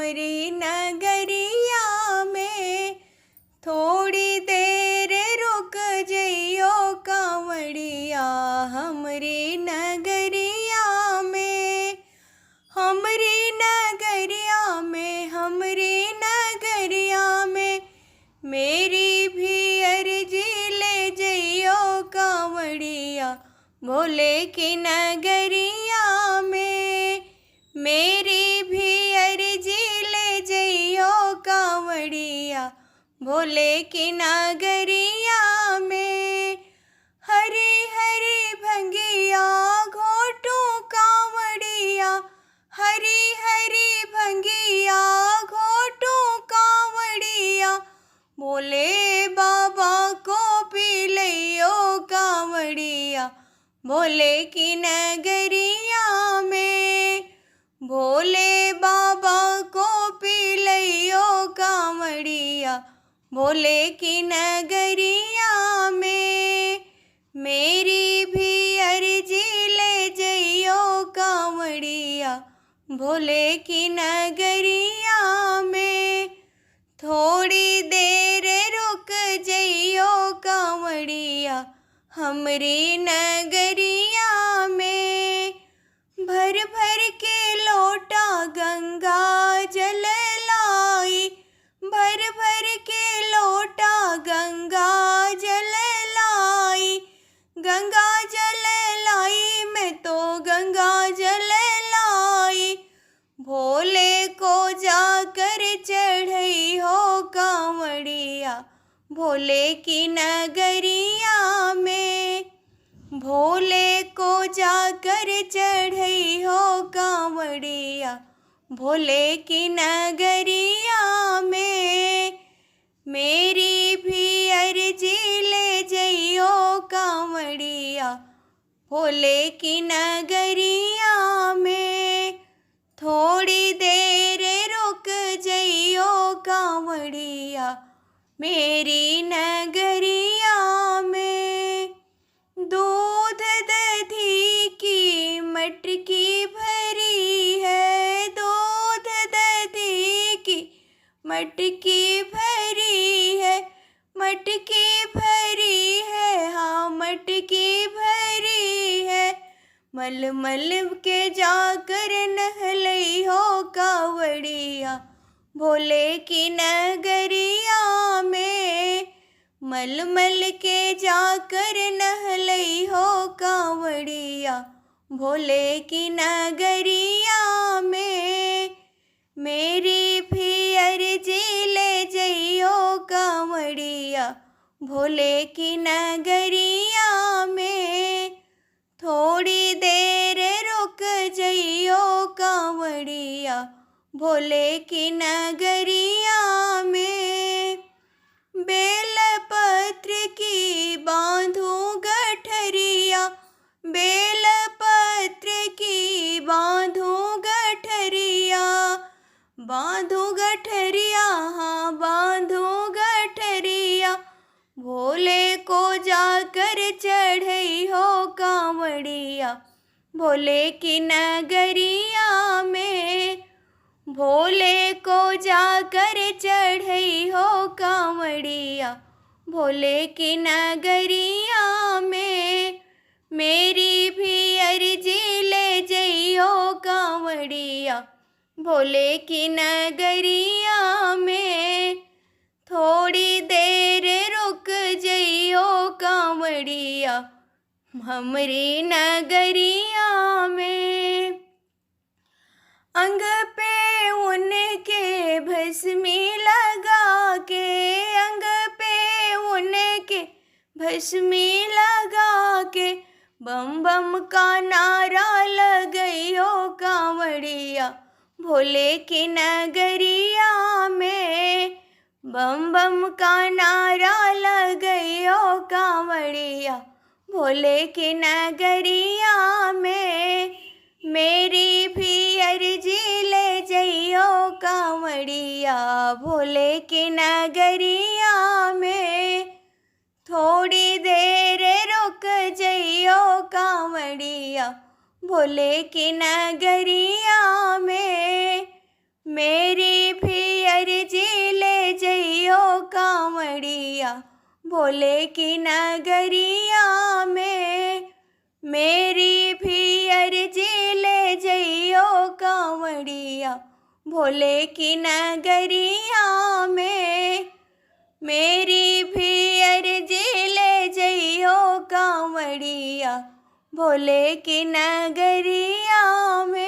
हमरी नगरिया में। थोड़ी देर रुक जइयो कांवड़िया हमरी नगरिया में। हमरी नगरिया में, हमरी नगरिया में, मेरी भी अर्जी ले जइयो कांवड़िया भोले की नगरिया में। मेरी भी अर्जी ले जइयो कांवड़िया भोले की नगरिया में। हरी हरी भंगिया घोटू कांवड़िया, हरी हरी भंगिया घोटू कांवड़िया, भोले बाबा को पी लियो कांवड़िया भोले की नगरिया में। भोले बाबा को पी लियो कांवड़िया भोले की नगरिया में। मेरी भी अर्जी ले जइयो कांवड़िया भोले की नगरिया में। थोड़ी देर रुक जइयो कांवड़िया हमरी नगरिया में। भर भर के लोटा गंगा जल लाई, भर भर के लोटा गंगा जल लाई। गंगा जल लाई मैं तो गंगा जल लाई, भोले को जाकर चढ़ई हो कांवड़िया भोले की नगरिया में। भोले को जाकर चढ़ई हो कांवड़िया भोले की नगरिया में। मेरी भी अर्जी ले जइयो कांवड़िया भोले की नगरिया में। थोड़ी देर रुक जइयो कांवड़िया मेरी नगरिया में। दूध दधी की मटकी भरी है, दूध दधी की मटकी भरी है, मटकी भरी है, हाँ मटकी भरी है। मल मल के जाकर नहलई हो कांवड़िया भोले की नगरिया में। मल मल के जाकर नहलई हो कांवड़िया भोले की नगरिया में। मेरी भी अर्जी ले जइयो कांवड़िया भोले की नगरिया में। थोड़ी देर रुक जइयो कांवड़िया भोले की नगरिया में। बेल पत्र की बांधू गठरिया, बेल पत्र की बांधू गठरिया, बांधू गठरिया, हाँ बांधू गठरिया, भोले को जाकर चढ़ई हो कांवड़िया भोले की नगरिया में। भोले को जाकर चढ़ई हो कांवड़िया भोले की नगरिया में। मेरी भी अर्जी ले जइयो कांवड़िया भोले की नगरिया में। थोड़ी देर रुक जइयो कांवड़िया हमरी नगरिया में। अंग पे उनके भस्मी लगा के, अंग पे उनके भस्मी लगा के, बम बम का नारा लगइयो कांवड़िया भोले की नगरिया में। बम बम का नारा लगइयो कांवड़िया भोले की नगरिया में। मेरी भी अर्जी ले जइयो कांवड़िया भोले की नगरिया में। थोड़ी देर रुक जइयो कांवड़िया भोले की नगरिया में। मेरी भी अर्जी ले जइयो कांवड़िया भोले की नगरिया में। मेरी भी अर्जी ले जइयो कांवड़िया भोले की नगरिया में। मेरी भी अर्जी ले जइयो कांवड़िया भोले की नगरिया में।